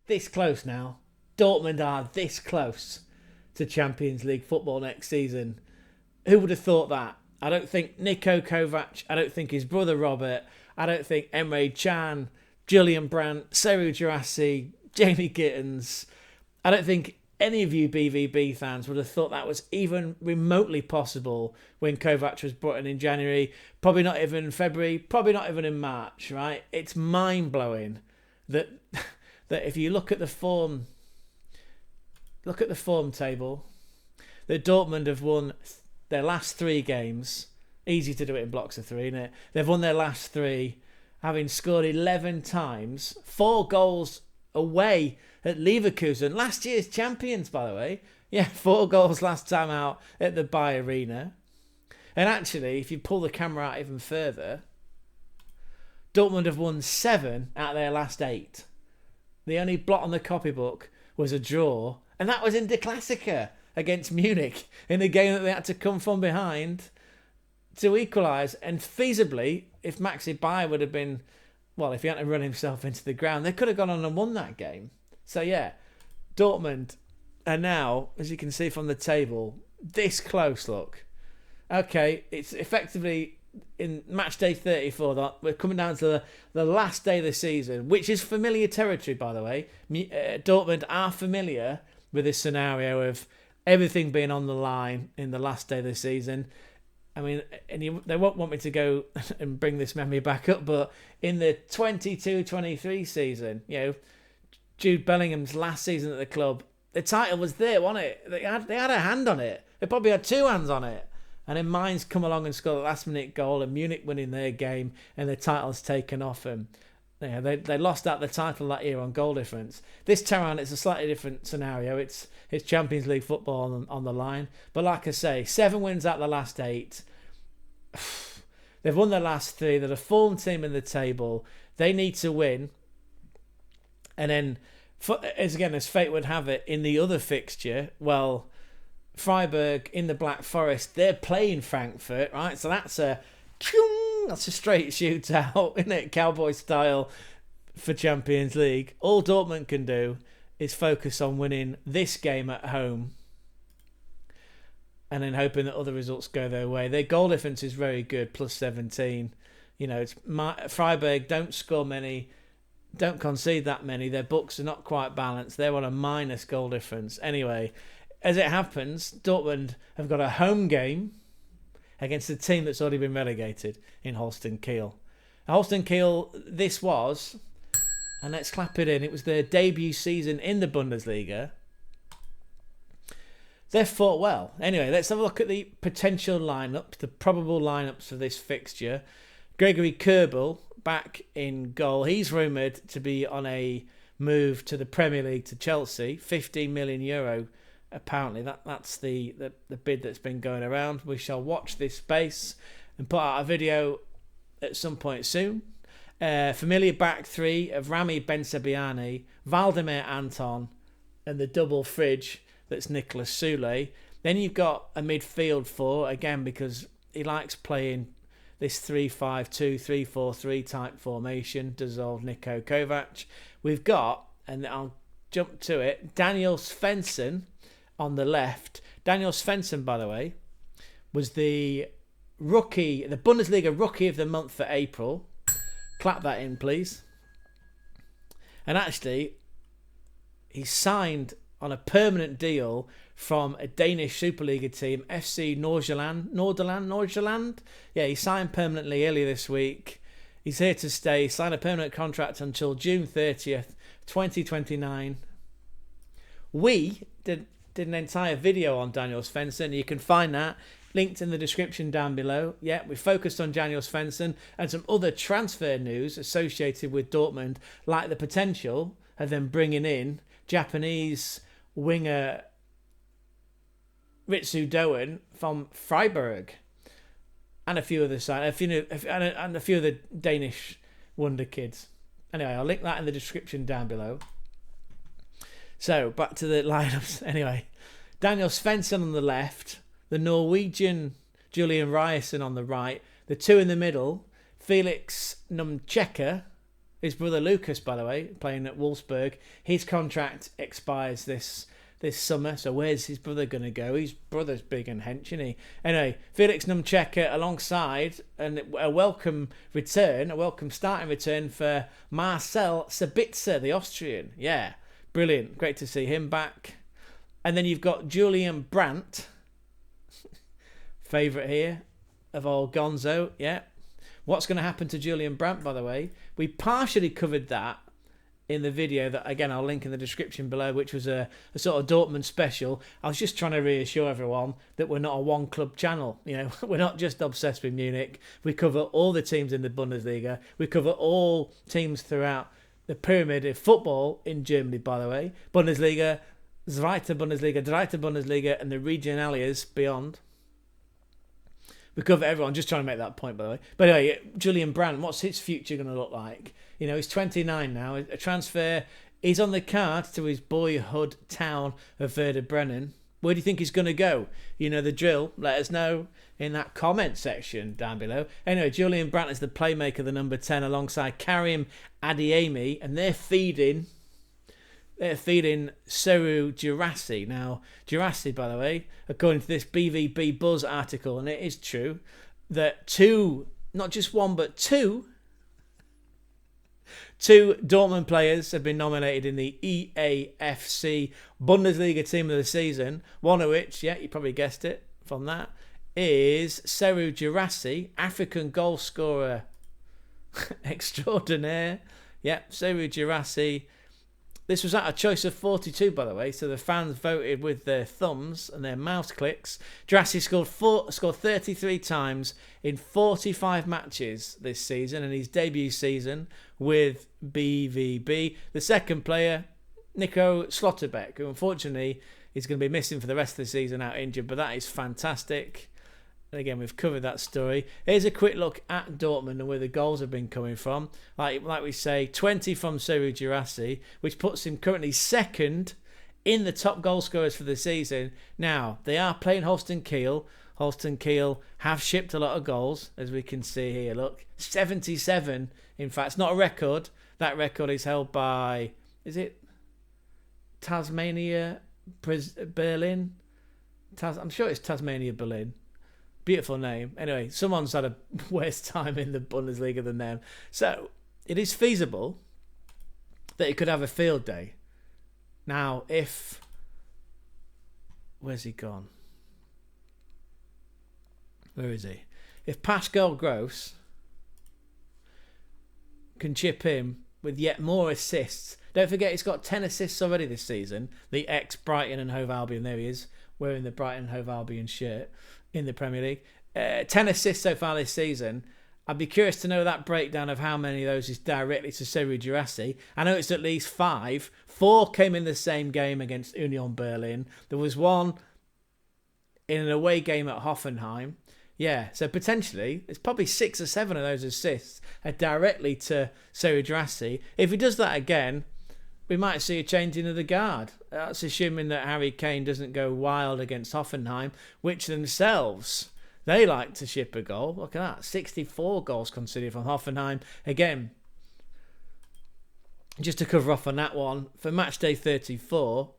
this close now. Dortmund are this close to Champions League football next season. Who would have thought that? I don't think Niko Kovac, I don't think his brother Robert, I don't think Emre Can, Julian Brandt, Seru Guirassy, Jamie Gittens, I don't think any of you BVB fans would have thought that was even remotely possible when Kovac was brought in January. Probably not even in February, probably not even in March, right? It's mind-blowing that if you look at the form table, that Dortmund have won their last 3 games. Easy to do it in blocks of 3, isn't it? They've won their last 3, having scored 11 times, 4 goals away at Leverkusen, last year's champions, by the way. Yeah, 4 goals last time out at the BUNDESLIGA Arena. And actually, if you pull the camera out even further, Dortmund have won 7 out of their last 8. The only blot on the copybook was a draw, and that was in the Klassiker against Munich in a game that they had to come from behind to equalise. And feasibly, if Maxi Bayer would have been, well, if he hadn't run himself into the ground, they could have gone on and won that game. So yeah, Dortmund are now, as you can see from the table, this close, look. Okay, it's effectively in match day 34. We're coming down to the last day of the season, which is familiar territory, by the way. Dortmund are familiar with this scenario of everything being on the line in the last day of the season. I mean, they won't want me to go and bring this memory back up, but in the 22-23 season, Jude Bellingham's last season at the club, the title was there, wasn't it? They had a hand on it. They probably had 2 hands on it. And then Mainz come along and scored a last-minute goal, and Munich winning their game, and the title's taken off them. They lost out the title that year on goal difference. This time around, it's a slightly different scenario. It's Champions League football on the line. But like I say, 7 wins out of the last 8. They've won their last 3. They're a form team in the table. They need to win. And then, as fate would have it, in the other fixture, well, Freiburg in the Black Forest, they're playing Frankfurt, right? So that's a straight shootout, isn't it? Cowboy style for Champions League. All Dortmund can do is focus on winning this game at home and then hoping that other results go their way. Their goal difference is very good, plus 17. Freiburg don't score many, don't concede that many. Their books are not quite balanced. They're on a minus goal difference. Anyway, as it happens, Dortmund have got a home game against a team that's already been relegated in HOLSTEIN Kiel. HOLSTEIN Kiel, this was, and let's clap it in, it was their debut season in the Bundesliga. They've fought well. Anyway, let's have a look at the potential lineup, the probable lineups for this fixture. Gregory Kerbel back in goal. He's rumoured to be on a move to the Premier League to Chelsea. €15 million, apparently. That's the bid that's been going around. We shall watch this space and put out a video at some point soon. Familiar back 3 of Rami Bensebaini, Valdemir Anton, and the double fridge that's Nicolas Soule. Then you've got a midfield 4, again, because he likes playing this 3-5-2, 3-4-3 type formation, does old Niko Kovac. We've got, and I'll jump to it, Daniel Svensson on the left. Daniel Svensson, by the way, was the Bundesliga Rookie of the Month for April. Clap that in, please. And actually, he signed on a permanent deal from a Danish Superliga team, FC Nordsjælland. Yeah, he signed permanently earlier this week. He's here to stay. He signed a permanent contract until June 30th, 2029. We did an entire video on Daniel Svensson. You can find that linked in the description down below. Yeah, we focused on Daniel Svensson and some other transfer news associated with Dortmund, like the potential of them bringing in Japanese winger Ritsu Doen from Freiburg and a few other and a few of the Danish wonder kids. Anyway, I'll link that in the description down below. So back to the lineups. Anyway, Daniel Svensson on the left, the Norwegian Julian Ryerson on the right, the 2 in the middle, Felix Numcheka. His brother Lucas, by the way, playing at Wolfsburg, his contract expires this summer. So where's his brother going to go? His brother's big and hench, isn't he? Anyway, Felix Numcheka alongside, and a welcome starting return for Marcel Sabitzer, the Austrian. Yeah, brilliant. Great to see him back. And then you've got Julian Brandt, favourite here of old Gonzo. Yeah. What's going to happen to Julian Brandt, by the way? We partially covered that in the video that, again, I'll link in the description below, which was a sort of Dortmund special. I was just trying to reassure everyone that we're not a one-club channel. You know, we're not just obsessed with Munich. We cover all the teams in the Bundesliga. We cover all teams throughout the pyramid of football in Germany, by the way. Bundesliga, Zweite Bundesliga, Dritte Bundesliga, and the Regionalligas beyond. We cover everyone, just trying to make that point, by the way. But anyway, Julian Brandt, what's his future going to look like? You know, he's 29 now. A transfer is on the card to his boyhood town of Werder Bremen. Where do you think he's going to go? You know the drill. Let us know in that comment section down below. Anyway, Julian Brandt is the playmaker, the number 10, alongside Karim Adeyemi, and they're feeding Seru Guirassy. Now, Guirassy, by the way, according to this BVB Buzz article, and it is true, that not just one, but two Dortmund players have been nominated in the EAFC Bundesliga Team of the Season, one of which, yeah, you probably guessed it from that, is Seru Guirassy, African goal scorer extraordinaire. Yep, Seru Guirassy. This was at a choice of 42, by the way, so the fans voted with their thumbs and their mouse clicks. Guirassy scored 33 times in 45 matches this season, in his debut season with BVB. The second player, Nico Slotterbeck, who unfortunately is going to be missing for the rest of the season, out injured, but that is fantastic. And again, we've covered that story. Here's a quick look at Dortmund and where the goals have been coming from. Like we say, 20 from Seru Guirassy, which puts him currently second in the top goal scorers for the season. Now, they are playing Holstein Kiel. Holstein Kiel have shipped a lot of goals, as we can see here. Look, 77. In fact, it's not a record. That record is held by, is it Tasmania Berlin? I'm sure it's Tasmania Berlin. Beautiful name. Anyway, someone's had a worse time in the Bundesliga than them. So, it is feasible that he could have a field day. Now, if... Where's he gone? Where is he? If Pascal Gross can chip him with yet more assists. Don't forget, he's got 10 assists already this season. The ex-Brighton and Hove Albion, there he is, wearing the Brighton and Hove Albion shirt in the Premier League. 10 assists so far this season. I'd be curious to know that breakdown of how many of those is directly to Seru Guirassy. I know it's at least 5. 4 came in the same game against Union Berlin. There was one in an away game at Hoffenheim. Yeah, so potentially, it's probably 6 or 7 of those assists are directly to Seru Guirassy. If he does that again, we might see a changing of the guard. That's assuming that Harry Kane doesn't go wild against Hoffenheim, which themselves, they like to ship a goal. Look at that, 64 goals conceded from Hoffenheim. Again, just to cover off on that one, for match day 34,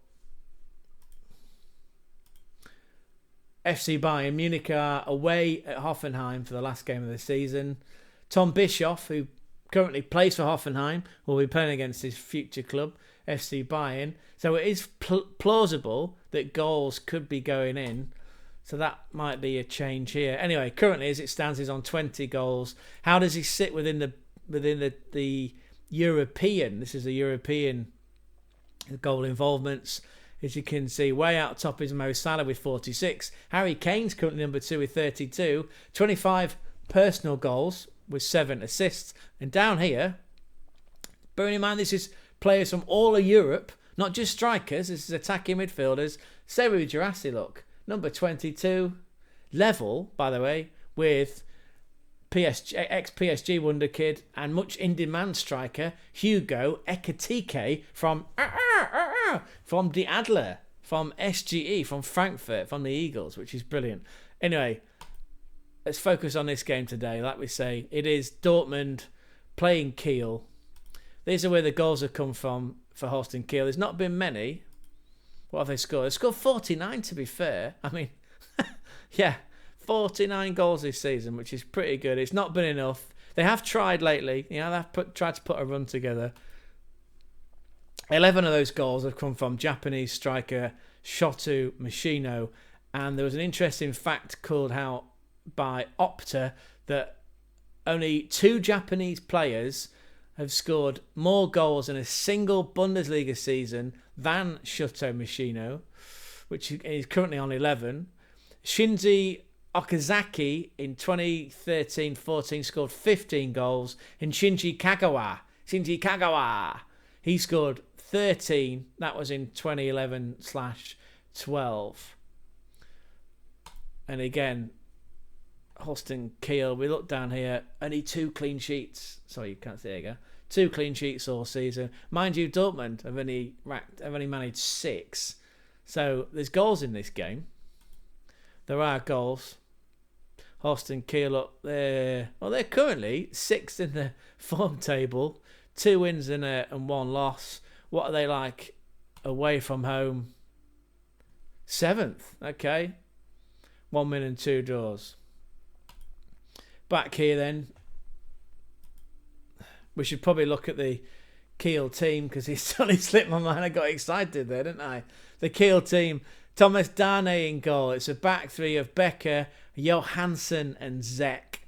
FC Bayern Munich are away at Hoffenheim for the last game of the season. Tom Bischoff, who currently plays for Hoffenheim, will be playing against his future club, FC Bayern. So it is plausible that goals could be going in. So that might be a change here. Anyway, currently as it stands, he's on 20 goals. How does he sit within the European? This is a European goal involvements. As you can see, way out top is Mo Salah with 46. Harry Kane's currently number 2 with 32. 25 personal goals with 7 assists. And down here, bearing in mind this is players from all of Europe, not just strikers, this is attacking midfielders. Seru Guirassy, look, number 22. Level, by the way, with ex-PSG wonder kid and much in-demand striker Hugo Ekitike from Die Adler, from SGE, from Frankfurt, from the Eagles, which is brilliant. Anyway, let's focus on this game today. Like we say, it is Dortmund playing Kiel. These are where the goals have come from for Holstein Kiel. There's not been many. What have they scored? They've scored 49, to be fair. I mean, yeah, 49 goals this season, which is pretty good. It's not been enough. They have tried lately. You know, they've tried to put a run together. 11 of those goals have come from Japanese striker Shoto Machino. And there was an interesting fact called out by Opta that only 2 Japanese players have scored more goals in a single Bundesliga season than Shoto Machino, which is currently on 11. Shinji Okazaki in 2013-14 scored 15 goals. And Shinji Kagawa, he scored 13. That was in 2011/12. And again, Holstein Kiel, we look down here, only 2 clean sheets. Sorry, you can't see, there you go. 2 clean sheets all season. Mind you, Dortmund have only managed 6. So there's goals in this game. There are goals. Holstein Kiel up there. Well, they're currently 6th in the form table. 2 wins and 1 loss. What are they like away from home? 7th. Okay. 1 win and 2 draws. Back here then. We should probably look at the Kiel team because it suddenly slipped my mind. I got excited there, didn't I? The Kiel team. Thomas Dane in goal. It's a back 3 of Becker, Johansson and Zek.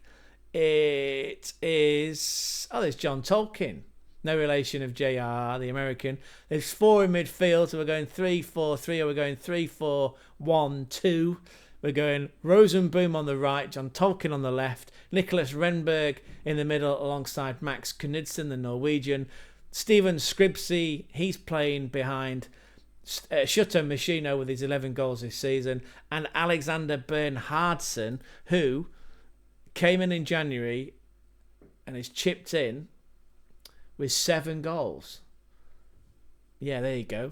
It is... Oh, there's John Tolkien. No relation of JR, the American. There's 4 in midfield. So we're going 3-4-3 or we're going 3-4-1-2. We're going Rosenboom on the right, John Tolkien on the left, Nicholas Renberg in the middle alongside Max Knudsen, the Norwegian. Steven Skripsey, he's playing behind Shoto Machino with his 11 goals this season. And Alexander Bernhardsson, who came in January and is chipped in with 7 goals. Yeah, there you go.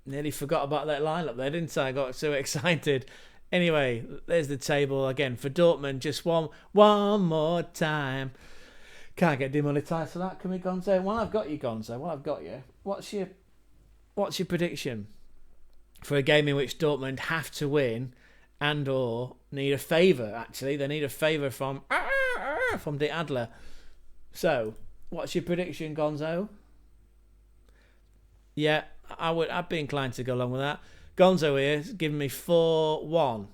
Nearly forgot about that lineup there, didn't I? I got so excited. Anyway, there's the table again for Dortmund. Just one more time. Can't get demonetized for that, can we, Gonzo? Well, I've got you, Gonzo. Well, I've got you. What's your prediction for a game in which Dortmund have to win and/or need a favour? Actually, they need a favour from Die Adler. So, what's your prediction, Gonzo? Yeah, I'd be inclined to go along with that. Gonzo here is giving me 4-1.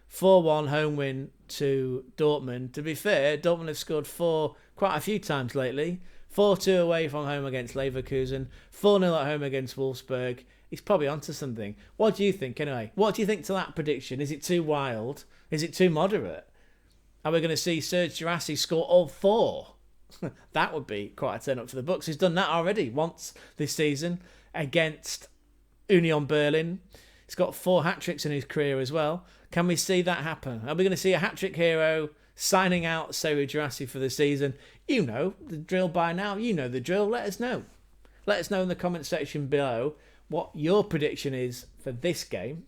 4-1 home win to Dortmund. To be fair, Dortmund have scored 4 quite a few times lately. 4-2 away from home against Leverkusen. 4-0 at home against Wolfsburg. He's probably onto something. What do you think anyway? What do you think to that prediction? Is it too wild? Is it too moderate? Are we going to see Serge Guirassy score all 4? That would be quite a turn up for the books. He's done that already once this season against Union Berlin. He's got 4 hat-tricks in his career as well. Can we see that happen? Are we going to see a hat-trick hero signing out Serge Guirassy for the season? You know the drill by now. You know the drill. Let us know. Let us know in the comment section below what your prediction is for this game.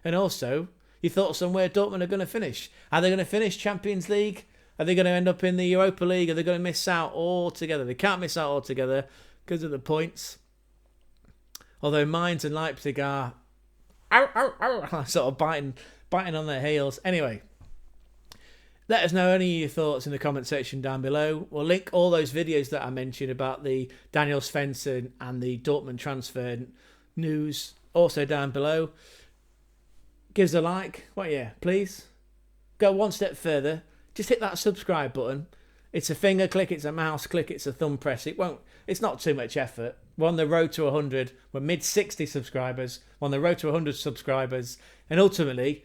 And also, your thoughts on where Dortmund are going to finish. Are they going to finish Champions League? Are they going to end up in the Europa League? Are they going to miss out altogether? They can't miss out altogether because of the points. Although Mainz and Leipzig are sort of biting on their heels. Anyway, let us know any of your thoughts in the comment section down below. We'll link all those videos that I mentioned about the Daniel Svensson and the Dortmund transfer news also down below. Give us a like. Please. Go one step further. Just hit that subscribe button. It's a finger click, it's a mouse click, it's a thumb press. It's not too much effort. We're on the road to 100. We're mid-60 subscribers. We're on the road to 100 subscribers. And ultimately,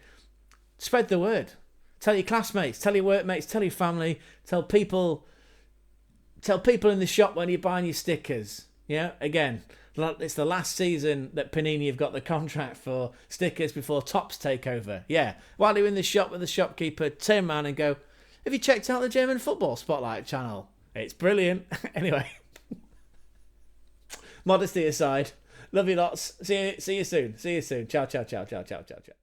spread the word. Tell your classmates, tell your workmates, tell your family, tell people in the shop when you're buying your stickers. Yeah, again, it's the last season that Panini have got the contract for stickers before Topps take over. Yeah, while you're in the shop with the shopkeeper, turn around and go, have you checked out the German Football Spotlight channel? It's brilliant. Anyway. Modesty aside, love you lots. See you soon. Ciao, ciao, ciao, ciao, ciao, ciao, ciao.